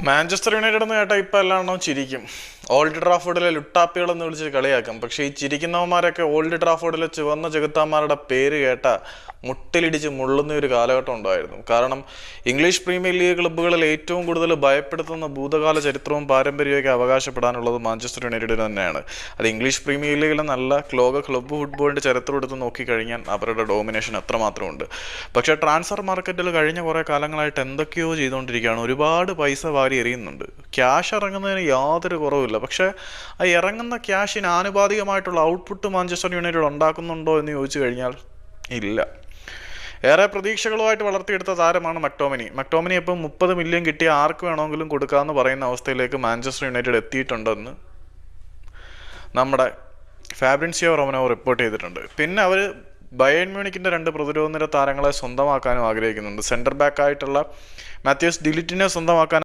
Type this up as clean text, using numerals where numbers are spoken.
Manchester United എന്ന് കേട്ടാൽ ഇപ്പം എല്ലാവരും ചിരിക്കും. ഓൾഡ് ട്രാഫോർഡിലെ ലുട്ടാപ്പികളെന്ന് വിളിച്ച് കളിയാക്കും. പക്ഷേ ഈ ചിരിക്കുന്നവന്മാരൊക്കെ ഓൾഡ് ട്രാഫോർഡിലെ ചുവന്ന ചെകുത്താന്മാരുടെ പേര് കേട്ട മുട്ടിലിടിച്ച് മുള്ളുന്ന ഒരു കാലഘട്ടം ഉണ്ടായിരുന്നു. കാരണം ഇംഗ്ലീഷ് പ്രീമിയർ ലീഗ് ക്ലബ്ബുകളിൽ ഏറ്റവും കൂടുതൽ ഭയപ്പെടുത്തുന്ന ഭൂതകാല ചരിത്രവും പാരമ്പര്യമൊക്കെ അവകാശപ്പെടാനുള്ളത് മാഞ്ചസ്റ്റർ യുണൈറ്റഡിന് തന്നെയാണ്. അത് ഇംഗ്ലീഷ് പ്രീമിയർ ലീഗിലെ നല്ല ലോക ക്ലബ്ബ് ഫുട്ബോളിൻ്റെ ചരിത്രം എടുത്ത് നോക്കിക്കഴിഞ്ഞാൽ അവരുടെ ഡോമിനേഷൻ എത്രമാത്രമുണ്ട്. പക്ഷേ ട്രാൻസ്ഫർ മാർക്കറ്റിൽ കഴിഞ്ഞ കുറേ കാലങ്ങളായിട്ട് എന്തൊക്കെയോ ചെയ്തുകൊണ്ടിരിക്കുകയാണ്. ഒരുപാട് പൈസ വാരി എറിയുന്നുണ്ട്. ക്യാഷ് ഇറങ്ങുന്നതിന് യാതൊരു കുറവില്ല. പക്ഷേ ആ ഇറങ്ങുന്ന ക്യാഷിന് ആനുപാതികമായിട്ടുള്ള ഔട്ട്പുട്ട് മാഞ്ചസ്റ്റർ യുണൈറ്റഡ് ഉണ്ടാക്കുന്നുണ്ടോ എന്ന് ചോദിച്ചു കഴിഞ്ഞാൽ ഇല്ല. ഏറെ പ്രതീക്ഷകളുമായിട്ട് വളർത്തിയെടുത്ത താരമാണ് മക്ടോമിനി ഇപ്പം 30 മില്യൺ കിട്ടിയ ആർക്ക് വേണമെങ്കിലും കൊടുക്കാമെന്ന് പറയുന്ന അവസ്ഥയിലേക്ക് മാഞ്ചസ്റ്റർ യുണൈറ്റഡ് എത്തിയിട്ടുണ്ടെന്ന് നമ്മുടെ ഫാബ്രിസിയോ റൊമനോ റിപ്പോർട്ട് ചെയ്തിട്ടുണ്ട്. പിന്നെ അവർ ബയേൺ മ്യൂണിക്കിൻ്റെ 2 പ്രതിരോധ നിര താരങ്ങളെ സ്വന്തമാക്കാനും ആഗ്രഹിക്കുന്നുണ്ട്. സെൻറ്റർ ബാക്ക് ആയിട്ടുള്ള മാത്യൂസ് ഡിലിറ്റിനെ സ്വന്തമാക്കാൻ